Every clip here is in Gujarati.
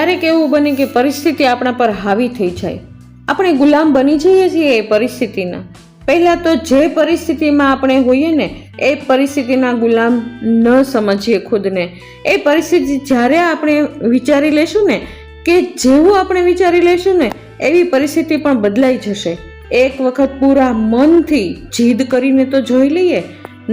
ક્યારેક એવું બને કે પરિસ્થિતિ આપણા પર હાવી થઈ જાય, આપણે ગુલામ બની જઈએ છીએ એ પરિસ્થિતિના. પહેલાં તો જે પરિસ્થિતિમાં આપણે હોઈએ ને એ પરિસ્થિતિના ગુલામ ન સમજીએ ખુદને. એ પરિસ્થિતિ જ્યારે આપણે વિચારી લેશું ને કે જેવું આપણે વિચારી લેશું ને એવી પરિસ્થિતિ પણ બદલાઈ જશે. એક વખત પૂરા મનથી જીદ કરીને તો જોઈ લઈએ,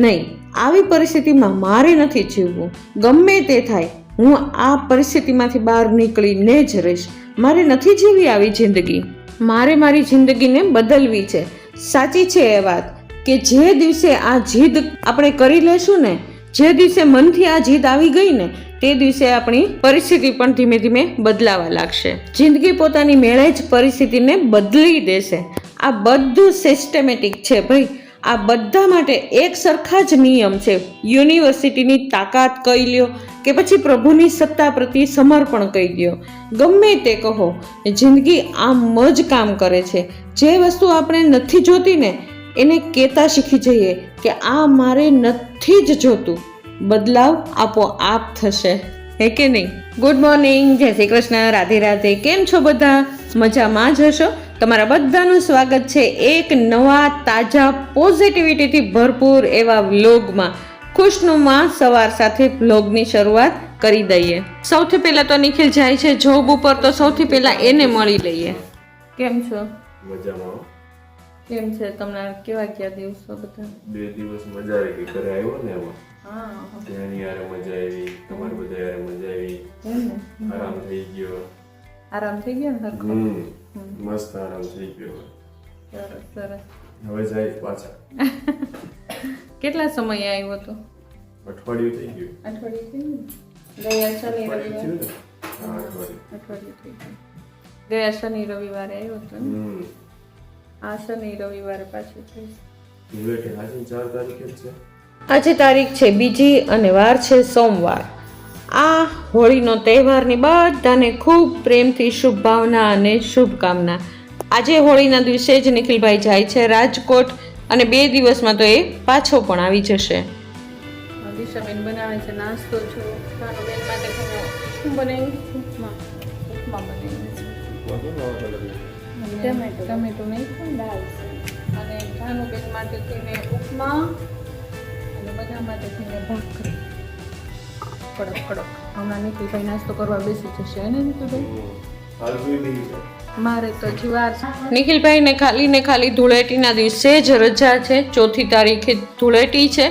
નહીં આવી પરિસ્થિતિમાં મારે નથી જીવવું, ગમે તે થાય હું આ પરિસ્થિતિમાંથી બહાર નીકળીને જ રહીશ, મારે નથી જીવવી આવી જિંદગી, મારે મારી જિંદગીને બદલવી છે. સાચી છે એ વાત કે જે દિવસે આ જીદ આપણે કરી લેશું ને, જે દિવસે મનથી આ જીદ આવી ગઈ ને તે દિવસે આપણી પરિસ્થિતિ પણ ધીમે ધીમે બદલાવા લાગશે. જિંદગી પોતાની મેળે જ પરિસ્થિતિને બદલી દેશે. આ બધું સિસ્ટમેટિક છે ભાઈ. આ બધા માટે એક સરખા જ નિયમ છે. યુનિવર્સિટીની તાકાત કહી લ્યો કે પછી પ્રભુની સત્તા પ્રત્યે સમર્પણ કહી દો, ગમે તે કહો, જિંદગી આમ જ કામ કરે છે. જે વસ્તુ આપણે નથી જોતી ને એને કહેતા શીખી જઈએ કે આ મારે નથી જ જોતું, બદલાવ આપોઆપ થશે, હે કે નહીં? ગુડ મોર્નિંગ, જય શ્રી કૃષ્ણ, રાધે રાધે. કેમ છો બધા? મજામાં જ હશો. તમારા બધાનું સ્વાગત છે એક નવા તાજા પોઝિટિવિટીથી ભરપૂર એવા વ્લોગમાં. ખુશનુમા સવાર સાથે વ્લોગની શરૂઆત કરી દઈએ. સૌથી પહેલા તો નિખિલ જાય છે જોબ ઉપર, તો સૌથી પહેલા એને મળી લઈએ. કેમ છો? મજામાં. કેમ છે તમને? કેવા ગયા દિવસો બધા? 2 દિવસ મજા આવી ગઈ. ઘરે આવ્યો ને એમાં હા, ત્યાંની યારે મજા આવી, તમારી બધા યારે મજા આવી, આરામ થઈ ગયો. આરામ થઈ ગયો ને સરખો? મસ્ત આરામ થઈ ગયો. સરસ સરસ. હવે જાય પાછા. કેટલા સમય આવ્યો તો? અઠવાડિયું થઈ ગયું. અઠવાડિયું થઈ ગયું. ગયા શનિ અઠવાડિયું થયું રવિવારે. ને? હા, અઠવાડિયું. અઠવાડિયું થઈ ગયું. ગયા શનિ રવિવારે આવ્યો હતો ને? આ શનિ રવિવારે પાછું થઈશ. ધૂળેટી આજે 4 તારીખે જ છે. આજે તારીખ છે 2 અને વાર છે સોમવાર. આ હોળીનો તહેવારની બધાને ખૂબ પ્રેમથી શુભભાવના અને શુભકામના. આજે હોળીના દિવસે જ નિખિલભાઈ જાય છે રાજકોટ અને 2 દિવસમાં તો એ પાછો પણ આવી જશે. દિશાબેન બનાવે છે નાસ્તો. જો ભાનુબેન માટે શું બનાવ્યું? ઉપમા બનાવ્યું છે. ટમેટો નહીં, દાળ છે. અને ભાનુબેન માટે થઈને ઉપમા અને બધા માટે થઈને ભાખરી. કડક કડક. હમણાં નિખિલભાઈ નાસ્તો કરવા બેસી જશે ને નિખિલભાઈ? હાલ સુઈ ગઈ છે. મારે તો હજી વાર છે. નિખિલભાઈને ખાલી ધૂળેટીના દિવસે જ રજા છે. 4 તારીખે ધૂળેટી છે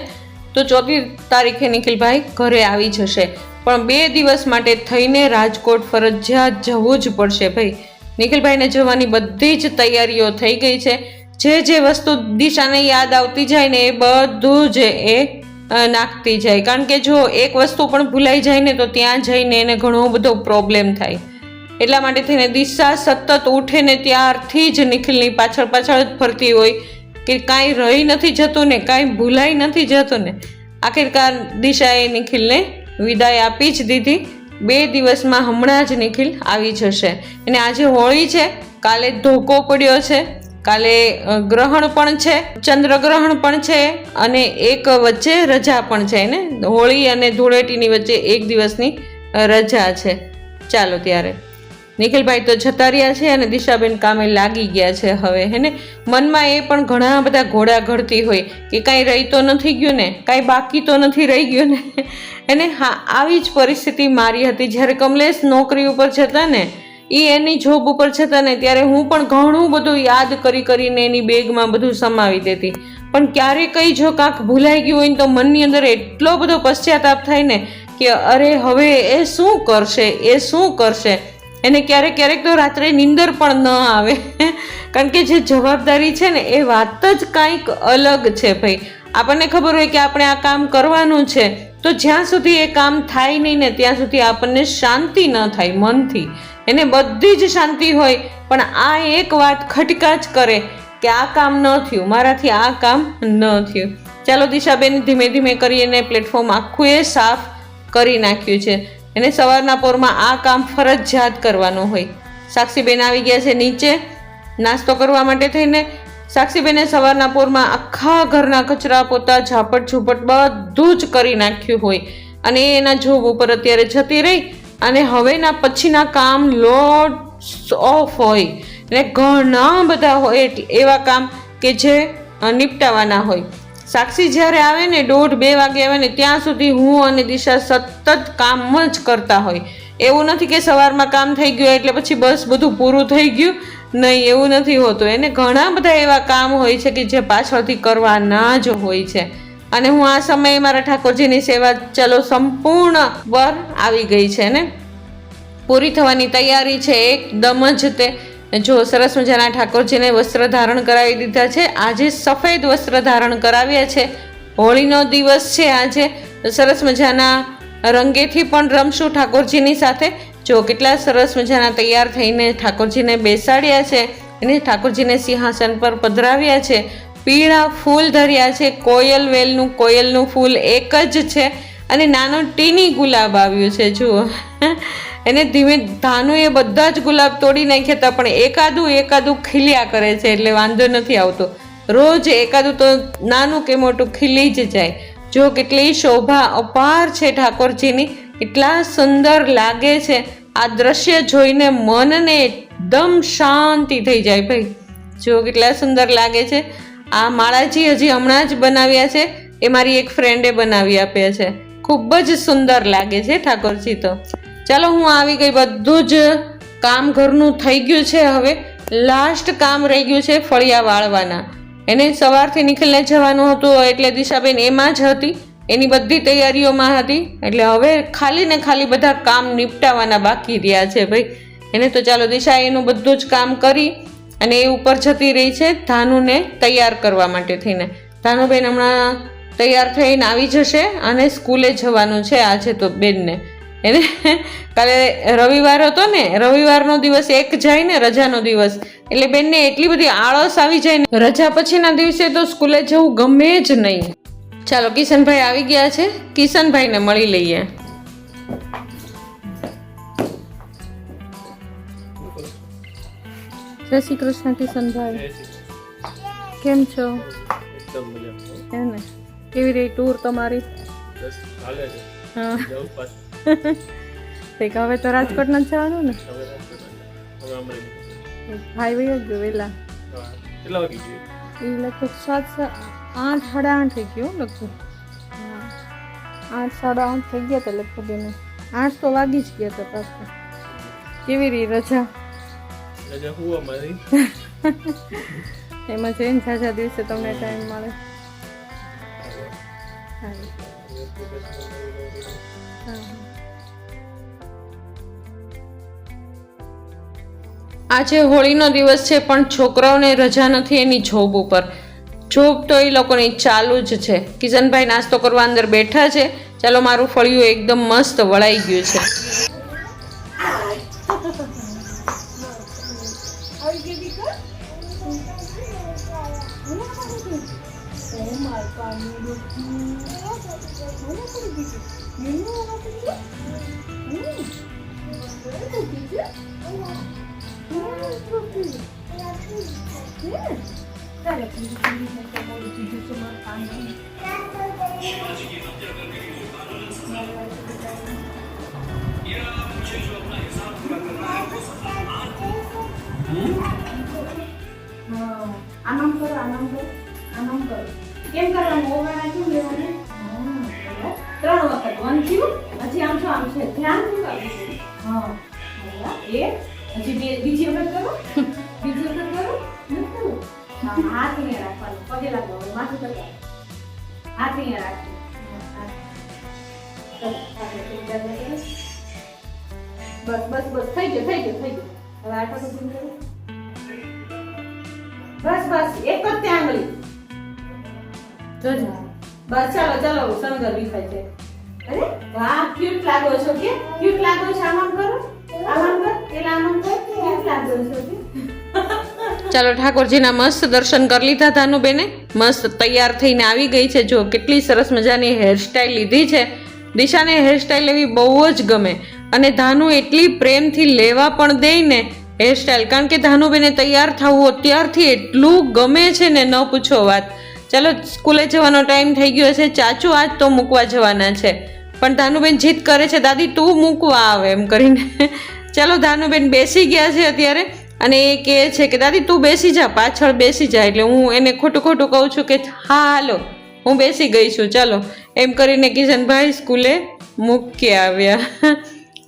તો 4 તારીખે નિખિલભાઈ ઘરે આવી જશે. પણ 2 દિવસ માટે થઈને રાજકોટ ફરજિયાત જવું જ પડશે ભાઈ. નિખિલભાઈને જવાની બધી જ તૈયારીઓ થઈ ગઈ છે. જે વસ્તુ દિશાને યાદ આવતી જાય ને એ બધું જ એ નાખતી જાય. કારણ કે જો એક વસ્તુ પણ ભૂલાઈ જાય ને તો ત્યાં જઈને એને ઘણો બધો પ્રોબ્લેમ થાય. એટલા માટે થઈને દિશા સતત ઉઠે ને ત્યારથી જ નિખિલની પાછળ જ ફરતી હોય કે કાંઈ રહી નથી જતું ને કાંઈ ભૂલાઈ નથી જતું ને. આખિરકાર દિશાએ નિખિલને વિદાય આપી જ દીધી. 2 દિવસમાં હમણાં જ નિખિલ આવી જશે. અને આજે હોળી છે, કાલે ધોકો પડ્યો છે, કાલે ગ્રહણ પણ છે, ચંદ્રગ્રહણ પણ છે અને એક વચ્ચે રજા પણ છે ને. હોળી અને ધૂળેટીની વચ્ચે 1 દિવસની રજા છે. ચાલો ત્યારે નિખિલભાઈ તો જતા રહ્યા છે અને દિશાબેન કામે લાગી ગયા છે હવે, હે ને. મનમાં એ પણ ઘણા બધા ઘોડા ઘડતી હોય કે કાંઈ રહી તો નથી ગયું ને, કાંઈ બાકી તો નથી રહી ગયું ને. એને હા, આવી જ પરિસ્થિતિ મારી હતી જ્યારે કમલેશ નોકરી ઉપર જતા ને, એ એની જોબ ઉપર જતા ને ત્યારે હું પણ ઘણું બધું યાદ કરીને એની બેગમાં બધું સમાવી દેતી. પણ ક્યારે કંઈ જો કાંક ભૂલાઈ ગયું હોય ને તો મનની અંદર એટલો બધો પશ્ચાતાપ થાય ને કે અરે હવે એ શું કરશે. એને ક્યારેક તો રાત્રે નીંદર પણ ન આવે. કારણ કે જે જવાબદારી છે ને એ વાત જ કાંઈક અલગ છે ભાઈ. આપણને ખબર હોય કે આપણે આ કામ કરવાનું છે તો જ્યાં સુધી એ કામ થાય નહીં ને ત્યાં સુધી આપણને શાંતિ ન થાય મનથી. એને બધી જ શાંતિ હોય પણ આ એક વાત ખટકા જ કરે કે આ કામ ન થયું, મારાથી આ કામ ન થયું. ચાલો દિશાબેન ધીમે ધીમે કરીને પ્લેટફોર્મ આખું એ સાફ કરી નાખ્યું છે. એને સવારના પોરમાં આ કામ ફરજિયાત કરવાનું હોય. સાક્ષીબેન આવી ગયા છે નીચે નાસ્તો કરવા માટે થઈને. સાક્ષીબેને સવારના પોરમાં આખા ઘરના કચરા પોતા ઝાપટ ઝૂપટ બધું જ કરી નાખ્યું હોય અને એના જોબ ઉપર અત્યારે જતી રહી અને હવેના પછીના કામ લોટ્સ ઓફ હોય અને ઘણા બધા હોય એવા કામ કે જે નિપટાવાના હોય. સાક્ષી જ્યારે આવે ને 1:30-2 વાગે આવે ને ત્યાં સુધી હું અને દિશા સતત કામ જ કરતા હોય. એવું નથી કે સવારમાં કામ થઈ ગયું એટલે પછી બસ બધું પૂરું થઈ ગયું, નહીં, એવું નથી હોતું. એને ઘણા બધા એવા કામ હોય છે કે જે પાછળથી કરવાના જ હોય છે. અને હું આ સમયે મારા ઠાકોરજીની સેવા ચલો સંપૂર્ણ બર આવી ગઈ છે ને પૂરી થવાની તૈયારી છે એકદમ જ. તે જો સરસ મજાના ઠાકોરજીને વસ્ત્ર ધારણ કરાવી દીધા છે. આજે સફેદ વસ્ત્ર ધારણ કરાવ્યા છે. હોળીનો દિવસ છે આજે. સરસ મજાના રંગેથી પણ રમશું ઠાકોરજીની સાથે. જો કેટલા સરસ મજાના તૈયાર થઈને ઠાકોરજીને બેસાડ્યા છે, એને ઠાકોરજીને સિંહાસન પર પધરાવ્યા છે. પીળા ફૂલ ધર્યા છે. કોયલનું ફૂલ એક જ છે અને નાનો ટીની ગુલાબ આવ્યું છે. જુઓ એને ધીમે ધાનુએ બધા જ ગુલાબ તોડી નાખ્યા હતા, પણ એકાદું ખીલ્યા કરે છે એટલે વાંધો નથી આવતો. રોજ એકાદું તો નાનું કે મોટું ખીલી જ જાય. જો કેટલી શોભા અપાર છે ઠાકોરજીની, એટલા સુંદર લાગે છે. આ દ્રશ્ય જોઈને મનને એકદમ શાંતિ થઈ જાય ભાઈ. જો કેટલા સુંદર લાગે છે. આ માળાજી હજી હમણાં જ બનાવ્યા છે, એ મારી એક ફ્રેન્ડે બનાવી આપ્યા છે. ખૂબ જ સુંદર લાગે છે ઠાકોરજી તો. ચાલો હું આવી ગઈ, બધું જ કામ ઘરનું થઈ ગયું છે. હવે લાસ્ટ કામ રહી ગયું છે ફળિયા વાળવાના. એને સવારથી નિખિલને જવાનું હતું એટલે દિશાબેન એમાં જ હતી, એની બધી તૈયારીઓમાં હતી. એટલે હવે ખાલી ને ખાલી બધા કામ નિપટાવાના બાકી રહ્યા છે ભાઈ. એને તો ચાલો દિશા એનું બધું જ કામ કરી અને એ ઉપર જતી રહી છે ધાનુને તૈયાર કરવા માટે થઈને. ધાનુબેન હમણાં તૈયાર થઈને આવી જશે અને સ્કૂલે જવાનું છે આજે તો બેનને. એને કાલે રવિવાર હતો ને, રવિવારનો દિવસ એક જાય ને રજાનો દિવસ, એટલે બેનને એટલી બધી આળસ આવી જાય ને રજા પછીના દિવસે તો સ્કૂલે જવું ગમે જ નહીં. ચાલો કિશનભાઈ આવી ગયા છે, કિશનભાઈને મળી લઈએ. જય શ્રી કૃષ્ણ કિશનભાઈ, કેમ છો? ને કેવી રહી ટૂર તમારી? હા હવે તો રાજકોટ નથી જવાનું ને? ભાઈ ભાઈ ગયો વેલા એ લગભગ 8 સાડા 8 થઈ ગયો લગભગ. 8 સાડા 8 થઈ ગયા હતા લગભગ. એને 8 તો વાગી જ ગયા હતા પાછા. કેવી રહી રજા? એમાં જઈને ઝાઝા દિવસે તમને ટાઈમ મળે. આજે હોળીનો દિવસ છે પણ છોકરાઓને રજા નથી એની જોબ ઉપર. જોબ તો એ લોકોની ચાલુ જ છે. કિશનભાઈ નાસ્તો કરવા અંદર બેઠા છે. ચાલો મારું ફળિયું એકદમ મસ્ત વળાઈ ગયું છે. આનામ કરો કેમ કરવાનું? ઓવાના કેમ લેવાનું? 3 વખત 1 થયું, હજી આમ છે ધ્યાન શું? હા એક, હજી બીજી વખત કરો, બીજી વખત કરો, હાથ અહીંયા રાખવાનો, પગે લાગવાનું, માથું કરતા હાથ અહીંયા રાખવાનું. બસ થઈ ગયું. હવે આટલો તો પૂરું કરો. બસ એક જ ત્યાં આંગળી જોજો. બસ ચાલો સંગર વિખાય છે. અરે વાહ, ક્યુટ લાગો છો કે? ક્યુટ લાગો છો. આમ કરો, આમ કર, પેલા આમ કર, ક્યુટ લાગો છો કે? ચાલો ઠાકોરજીના મસ્ત દર્શન કરી લીધા. ધાનુબેને મસ્ત તૈયાર થઈને આવી ગઈ છે. જો કેટલી સરસ મજાની હેરસ્ટાઈલ લીધી છે. દિશાને હેરસ્ટાઈલ લેવી બહુ જ ગમે અને ધાનુ એટલી પ્રેમથી લેવા પણ દે ને હેરસ્ટાઈલ. કારણ કે ધાનુબેને તૈયાર થવું અત્યારથી એટલું ગમે છે ને ન પૂછો વાત. ચાલો સ્કૂલે જવાનો ટાઈમ થઈ ગયો છે. ચાચુ આજ તો મૂકવા જવાના છે પણ ધાનુબેન જીદ કરે છે, દાદી તું મૂકવા આવે એમ કરીને. ચાલો ધાનુબેન બેસી ગયા છે અત્યારે, અને એ કહે છે કે દાદી તું બેસી જા, પાછળ બેસી જા. એટલે હું એને ખોટું ખોટું કહું છું કે હા હાલો હું બેસી ગઈ છું, ચાલો એમ કરીને કિશનભાઈ સ્કૂલે મૂકી આવ્યા.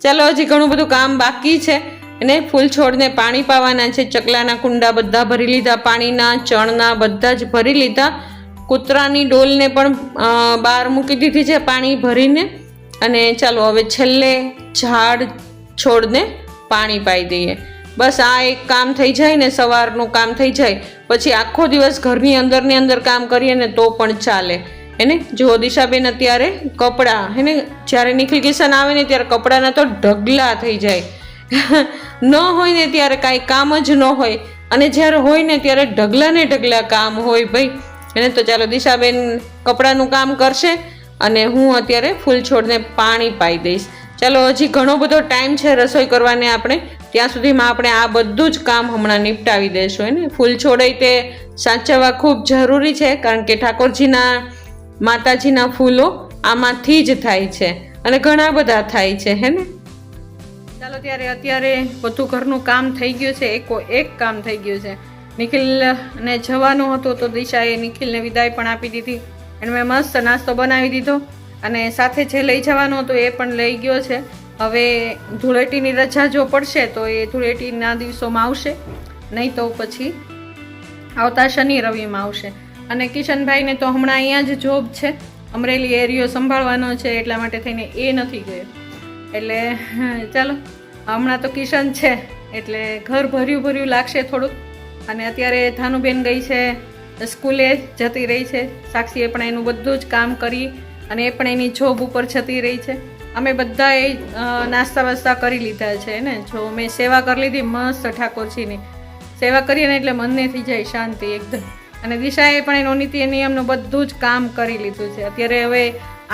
ચાલો હજી ઘણું બધું કામ બાકી છે, અને ફૂલ છોડને પાણી પાવાના છે. ચકલાના કુંડા બધા ભરી લીધા, પાણીના ચણના બધા જ ભરી લીધા. કૂતરાની ડોલને પણ બહાર મૂકી દીધી છે પાણી ભરીને. અને ચાલો હવે છેલ્લે ઝાડ છોડને પાણી પાઈ દઈએ. બસ આ એક કામ થઈ જાય ને, સવારનું કામ થઈ જાય, પછી આખો દિવસ ઘરની અંદર કામ કરીએ ને તો પણ ચાલે. હેને જો દિશાબેન અત્યારે કપડાં હેને, જ્યારે નિખિલ કિશન આવે ને ત્યારે કપડાના તો ઢગલા થઈ જાય. ન હોય ને ત્યારે કાંઈ કામ જ ન હોય, અને જ્યારે હોય ને ત્યારે ઢગલા ને ઢગલા કામ હોય ભાઈ. એને તો ચાલો દિશાબેન કપડાનું કામ કરશે, અને હું અત્યારે ફૂલ છોડને પાણી પાઈ દઈશ. ચાલો હજી ઘણો બધો ટાઈમ છે રસોઈ કરવાને આપણે, ત્યાં સુધીમાં આપણે આ બધું જ કામ હમણાં નિપટાવી દઈશું. એને ફૂલ છોડે તે સાચવવા ખૂબ જરૂરી છે, કારણ કે ઠાકોરજીના માતાજીના ફૂલો આમાંથી જ થાય છે, અને ઘણા બધા થાય છે. હે ને ચાલો ત્યારે અત્યારે બધું ઘરનું કામ થઈ ગયું છે, એક કામ થઈ ગયું છે. નિખિલને જવાનું હતું તો દિશાએ નિખિલને વિદાય પણ આપી દીધી, અને મેં મસ્ત નાસ્તો બનાવી દીધો, અને સાથે જે લઈ જવાનું હતું એ પણ લઈ ગયો છે. હવે ધૂળેટીની રજા જો પડશે તો એ ધૂળેટીના દિવસોમાં આવશે, નહીં તો પછી આવતા શનિ રવિમાં આવશે. અને કિશનભાઈને તો હમણાં અહીંયા જ જોબ છે, અમરેલી એરિયો સંભાળવાનો છે, એટલા માટે થઈને એ નથી ગયો. એટલે ચાલો હમણાં તો કિશન છે એટલે ઘર ભર્યું લાગશે થોડુંક. અને અત્યારે ધાનુબેન ગઈ છે સ્કૂલે, જતી રહી છે. સાક્ષીએ પણ એનું બધું જ કામ કરી, અને એ પણ એની જોબ ઉપર જતી રહી છે. અમે બધાએ નાસ્તા વાસ્તા કરી લીધા છે ને. જો મેં સેવા કરી લીધી મસ્ત ઠાકોરજીની સેવા કરીએ ને એટલે મનને થઈ જાય શાંતિ એકદમ. અને દિશાએ પણ એનો નીતિ નિયમનું બધું જ કામ કરી લીધું છે. અત્યારે હવે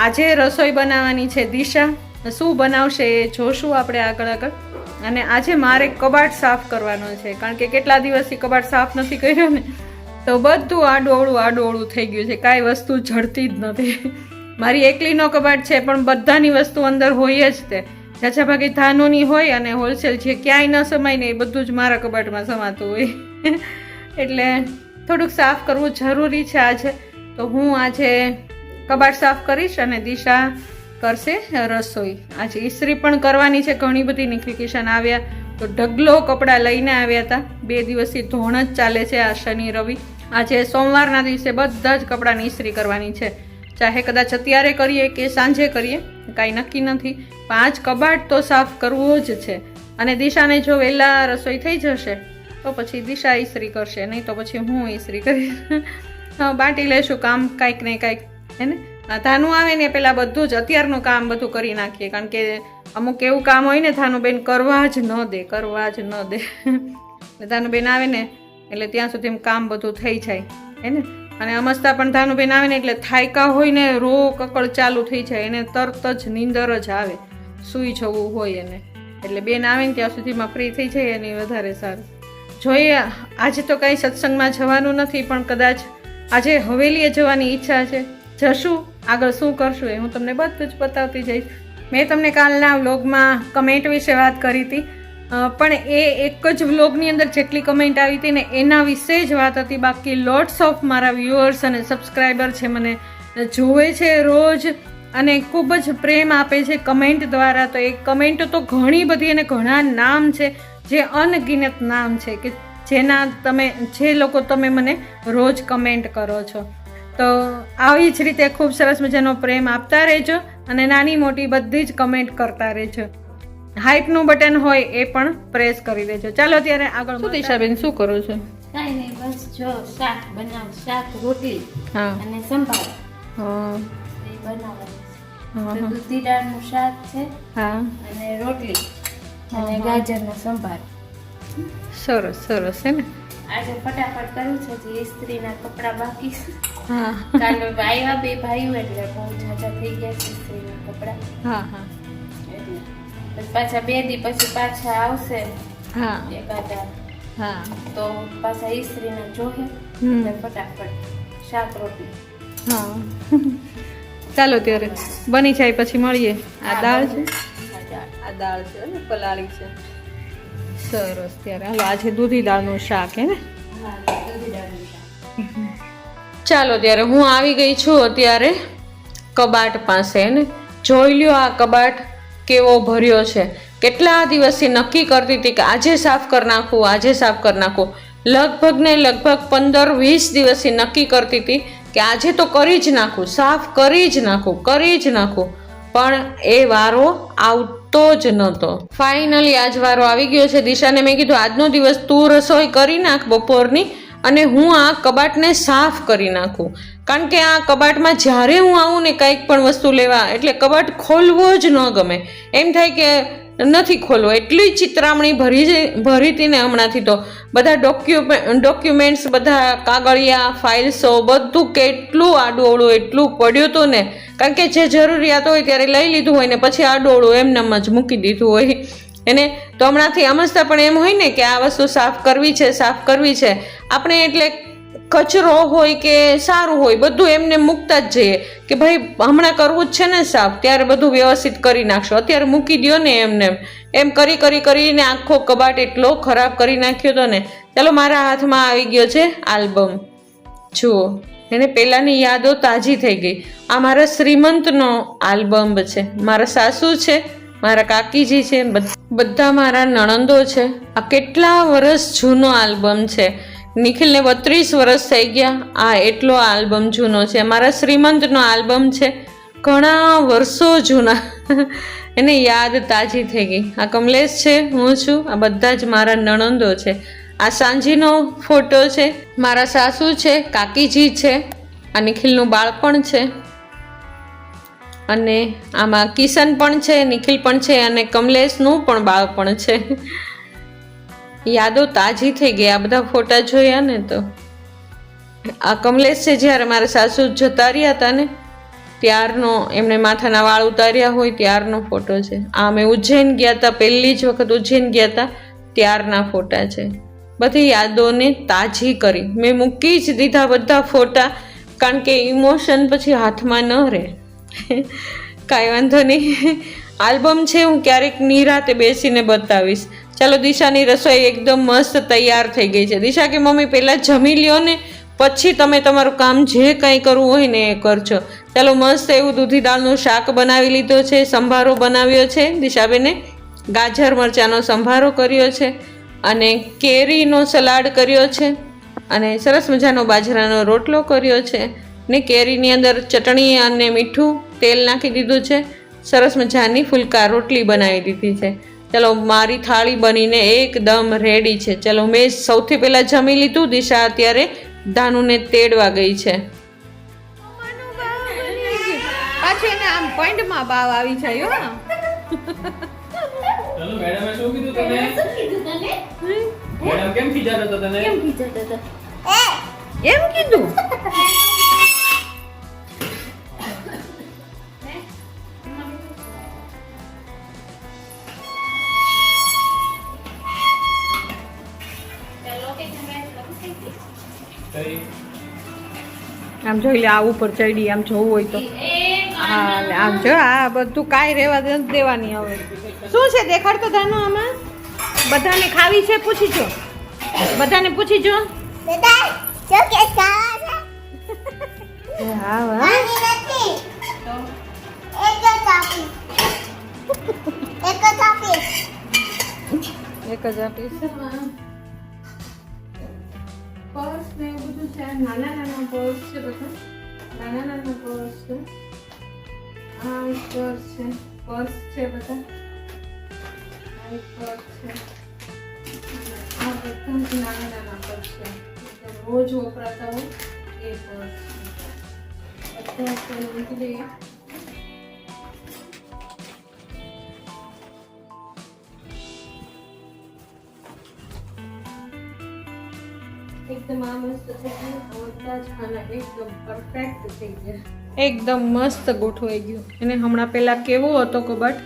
આજે રસોઈ બનાવવાની છે. દિશા શું બનાવશે એ જોશું આપણે આગળ. અને આજે મારે કબાટ સાફ કરવાનો છે, કારણ કે કેટલા દિવસથી કબાટ સાફ નથી કર્યો ને, તો બધું આડોળું થઈ ગયું છે. કાંઈ વસ્તુ જડતી જ નથી. મારી એકલીનો કબાટ છે, પણ બધાની વસ્તુ અંદર હોય જ. તે ચાચા ભાગે ધાનુની હોય, અને હોલસેલ જે ક્યાંય ન સમાય ને એ બધું જ મારા કબાટમાં સમાતું હોય. એટલે થોડુંક સાફ કરવું જરૂરી છે આજે. તો હું આજે કબાટ સાફ કરીશ, અને દિશા કરશે રસોઈ. આજે ઇસ્ત્રી પણ કરવાની છે ઘણી બધી. નિખિલ કિશન આવ્યા તો ઢગલો કપડાં લઈને આવ્યા હતા. 2 દિવસથી ધોણ જ ચાલે છે, આ શનિ રવિ. આજે સોમવારના દિવસે બધા જ કપડાની ઇસ્ત્રી કરવાની છે, ચાહે કદાચ અત્યારે કરીએ કે સાંજે કરીએ, કાંઈ નક્કી નથી. 5 કબાટ તો સાફ કરવો જ છે. અને દિશાને જો વહેલા રસોઈ થઈ જશે તો પછી દિશા ઇસ્ત્રી કરશે, નહીં તો પછી હું ઇસ્ત્રી કરીશ. બાંટી લેશું કામ કાંઈક ને કાંઈક. હે ને ધાનુ આવે ને પહેલાં બધું જ અત્યારનું કામ બધું કરી નાખીએ, કારણ કે અમુક એવું કામ હોય ને ધાનુબેન કરવા જ ન દે. ધાનુબેન આવે ને એટલે ત્યાં સુધી કામ બધું થઈ જાય. હે ને અને અમસ્તા પણ ધાનુબેન આવે ને એટલે થાયકા હોય ને રો કકળ ચાલુ થઈ જાય, એને તરત જ નીંદર જ આવે, સૂઈ જવું હોય એને. એટલે બેન આવે ને ત્યાં સુધીમાં ફ્રી થઈ જાય, એની વધારે સારું. જોઈએ આજે તો કાંઈ સત્સંગમાં જવાનું નથી, પણ કદાચ આજે હવેલીએ જવાની ઈચ્છા છે. જશું, આગળ શું કરશું એ હું તમને બધું જ બતાવતી જઈશ. મેં તમને કાલના વ્લોગમાં કમેન્ટ વિશે વાત કરી હતી, પણ એ એક જ વ્લોગની અંદર જેટલી કમેન્ટ આવી હતી ને એના વિશે જ વાત હતી. બાકી લોટ્સ ઓફ મારા વ્યુઅર્સ અને સબસ્ક્રાઈબર છે, મને જોવે છે રોજ, અને ખૂબ જ પ્રેમ આપે છે કમેન્ટ દ્વારા. તો એ કમેન્ટ તો ઘણી બધી, અને ઘણા નામ છે જે અનગિનત નામ છે, કે જે લોકો તમે મને રોજ કમેન્ટ કરો છો. તો આવી જ રીતે ખૂબ સરસ મજાનો પ્રેમ આપતા રહેજો, અને નાની મોટી બધી જ કમેન્ટ કરતા રહેજો. હાઈપનું બટન હોય એ પણ પ્રેસ કરી દેજો. ચાલો ત્યારે આગળ. શું દિશાબેન શું કરો છો? કાંઈ નહીં, બસ જો શાક બનાવ, શાક રોટલી હા અને સંભાર હા એ બનાવવાનું. દૂધી દાળનું શાક છે, હા અને રોટલી અને ગાજરનો સંભાર. સરસ સરસ. હે ને આજે ફટાફટ કર્યું છે, જે ઇસ્ત્રીના કપડાં બાકી છે. હા કાલે આવ્યા 2 ભાઈઓ એટલે બહુ ઝાઝા થઈ ગયા છે ઇસ્ત્રીના કપડાં. હા એટલે પછી પાછા 2 દી પછી પાછા આવશે હા એકાદા, હા તો પાછા ઇસ્ત્રીના જોહે એટલે ફટાફટ શાક રોટલી. હા ચાલો ત્યારે બની જાય પછી મળીએ. આ દાળ છે, આ દાળ છે અને પલાળી છે. સરસ. ત્યારે હાલો આજે દૂધી દાળનું શાક હે ને. ચાલો ત્યારે હું આવી ગઈ છું અત્યારે કબાટ પાસે ને. જોઈ લ્યો આ કબાટ કેવો ભર્યો છે. કેટલા દિવસથી નક્કી કરતી હતી કે આજે સાફ કરી નાખું, આજે સાફ કરી નાખું. લગભગ 15-20 દિવસથી નક્કી કરતી હતી કે આજે તો કરી જ નાખું, સાફ કરી જ નાખું. પણ એ વારો આવતો જ નહોતો. ફાઇનલી આજ વારો આવી ગયો છે. દિશાને મેં કીધું આજનો દિવસ તું રસોઈ કરી નાખ બપોરની અને હું આ કબાટને સાફ કરી નાખું. કારણ કે આ કબાટમાં જ્યારે હું આવું ને કંઈક પણ વસ્તુ લેવા એટલે કબાટ ખોલવો જ ન ગમે. એમ થાય કે નથી ખોલવો. એટલી ચિત્રામણી ભરી હતી ને હમણાંથી તો. બધા ડોક્યુમેન્ટ્સ, બધા કાગળિયા, ફાઇલ્સો બધું કેટલું આડું એટલું પડ્યું હતું ને. કારણ કે જે જરૂરિયાત હોય ત્યારે લઈ લીધું હોય ને પછી આડોળું એમનેમ જ મૂકી દીધું હોય એને. તો હમણાંથી સમજતા પણ એમ હોય ને કે આ વસ્તુ સાફ કરવી છે. આપણે એટલે કચરો હોય કે સારું હોય બધું એમને મૂકતા જ જઈએ કે ભાઈ હમણાં કરવું જ છે ને સાફ, ત્યારે બધું વ્યવસ્થિત કરી નાખશો, અત્યારે મૂકી દો ને એમને એમ કરીને આખો કબાટ એટલો ખરાબ કરી નાખ્યો હતો ને. ચાલો મારા હાથમાં આવી ગયો છે આલ્બમ. જુઓ એને પહેલાંની યાદો તાજી થઈ ગઈ. આ મારા શ્રીમંતનો આલ્બમ છે. મારા સાસુ છે, મારા કાકીજી છે, બધા મારા નણંદો છે. આ કેટલા વર્ષ જૂનો આલ્બમ છે. નિખિલને 32 વર્ષ થઈ ગયા. આ એટલો આલ્બમ જૂનો છે. મારા શ્રીમંતનો આલ્બમ છે, ઘણા વર્ષો જૂના. એને યાદ તાજી થઈ ગઈ. આ કમલેશ છે, હું છું, આ બધા જ મારા નણંદો છે. આ સાંજીનો ફોટો છે, મારા સાસુ છે, કાકીજી છે, આ નિખિલનું બાળપણ છે અને આમાં કિશન પણ છે, નિખિલ પણ છે અને કમલેશનું પણ બાળપણ છે. યાદો તાજી થઈ ગઈ આ બધા ફોટા જોયા ને તો. આ કમલેશ છે જ્યારે મારા સાસુ જતા રહ્યા હતા ને ત્યારનો, એમણે માથાના વાળ ઉતાર્યા હોય ત્યારનો ફોટો છે. આ અમે ઉજ્જૈન ગયા હતા, પહેલી જ વખત ઉજ્જૈન ગયા હતા ત્યારના ફોટા છે. બધી યાદોને તાજી કરી મેં મૂકી જ દીધા બધા ફોટા. કારણ કે ઇમોશન પછી હાથમાં ન રહે. કાંઈ વાંધો નહીં. આલ્બમ છે, હું ક્યારેક નિરાતે બેસીને બતાવીશ. ચાલો દિશાની રસોઈ એકદમ મસ્ત તૈયાર થઈ ગઈ છે. દિશા કે મમ્મી પહેલાં જમી લ્યો ને પછી તમે તમારું કામ જે કંઈ કરવું હોય ને એ કરજો. ચાલો મસ્ત એવું દૂધી દાળનું શાક બનાવી લીધો છે, સંભારો બનાવ્યો છે દિશાબેને, ગાજર મરચાંનો સંભારો કર્યો છે અને કેરીનો સલાડ કર્યો છે અને સરસ મજાનો બાજરાનો રોટલો કર્યો છે ને કેરીની અંદર ચટણી અને મીઠું તેલ નાખી દીધું છે. સરસ મજાની ફુલકા રોટલી બનાવી દીધી છે. ચલો મારી થાળી બનીને એકદમ રેડી છે. ચલો મેં સૌથી પહેલાં જમી લીધું. દિશા અત્યારે ધાનુને તેડવા ગઈ છે. પાછું એને આમ પોઈન્ટમાં બાવ આવી જાય હો. ચલો મેડમે શું કીધું તને? મેડમ કેમ ખીજાતા હતા તને? એમ કીધું. આમ જોઈ લે, આ ઉપર ચડી આમ જોવું હોય તો. હા આમ જો, આ બધું કાંઈ રહેવા દેવાની. હવે શું છે દેખાડ તો ધાનો આમાં. બધાને ખાવી છે પૂછી જો, બધાને પૂછી જો. હા હા એક જ આપીશ. પર્સ ને એવું બધું છે. નાના પર્સ છે, બધા નાના પર્સ છે. આ એક પર્સ છે બધા. આ એક પર્સ છે. આ બધા જ નાના પર્સ છે. રોજ વપરાતા હોય એ પર્સ છે. બધા મૂકી દઈએ. એકદમ આ મસ્ત થઈ ગયું. બધા જ ખાના એકદમ પરફેક્ટ થઈ ગયા. એકદમ મસ્ત ગોઠવાઈ ગયું. એને હમણાં પહેલાં કેવો હતો કબાટ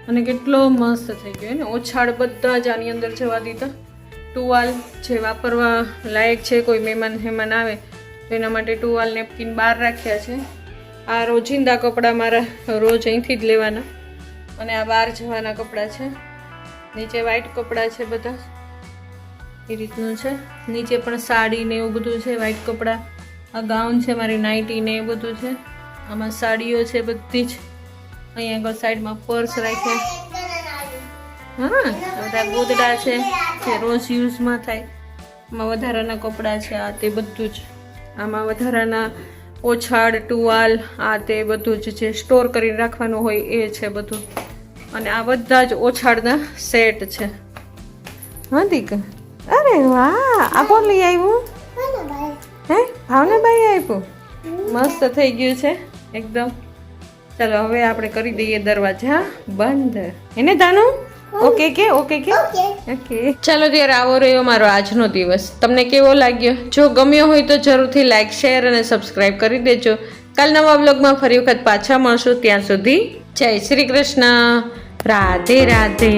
અને કેટલો મસ્ત થઈ ગયો. એને ઓછાળ બધા જ આની અંદર જવા દીધા. ટુવાલ જે વાપરવા લાયક છે, કોઈ મહેમાન આવે તો એના માટે ટુવાલ નેપકિન બહાર રાખ્યા છે આ રોજિંદા કપડાં મારા રોજ અહીંથી જ લેવાના અને આ બહાર જવાના કપડાં છે. નીચે વ્હાઈટ કપડાં છે બધા એ રીતનું છે. નીચે પણ સાડી ને એવું બધું છે વ્હાઈટ કપડાં. આ ગાઉન છે મારી નાઇટી ને એ બધું છે. આમાં સાડીઓ છે બધી જ. અહીંયા આગળ સાઈડમાં પર્સ રાખ્યા. હા બધા ગોદડા છે જે રોજ યુઝમાં થાય. આમાં વધારાના કપડાં છે આ તે બધું જ. આમાં વધારાના ઓછાડ ટુવાલ આ તે બધું જ જે સ્ટોર કરીને રાખવાનું હોય એ છે બધું. અને આ બધા જ ઓછાડના સેટ છે. હા દીકા અરે વાહ આ કોણ લઈ આવ્યું હે ભાવનાભાઈ આપ્યું. મસ્ત થઈ ગયું છે એકદમ. ચાલો હવે આપણે કરી દઈએ દરવાજા બંધ. એને દાનું ઓકે કે ઓકે કે ઓકે. ચાલો ત્યારે આવો રહ્યો મારો આજનો દિવસ. તમને કેવો લાગ્યો? જો ગમ્યો હોય તો જરૂરથી લાઈક શેર અને સબસ્ક્રાઈબ કરી દેજો. કાલ નવા બ્લોગમાં ફરી વખત પાછા મળશું. ત્યાં સુધી જય શ્રી કૃષ્ણ. રાધે રાધે.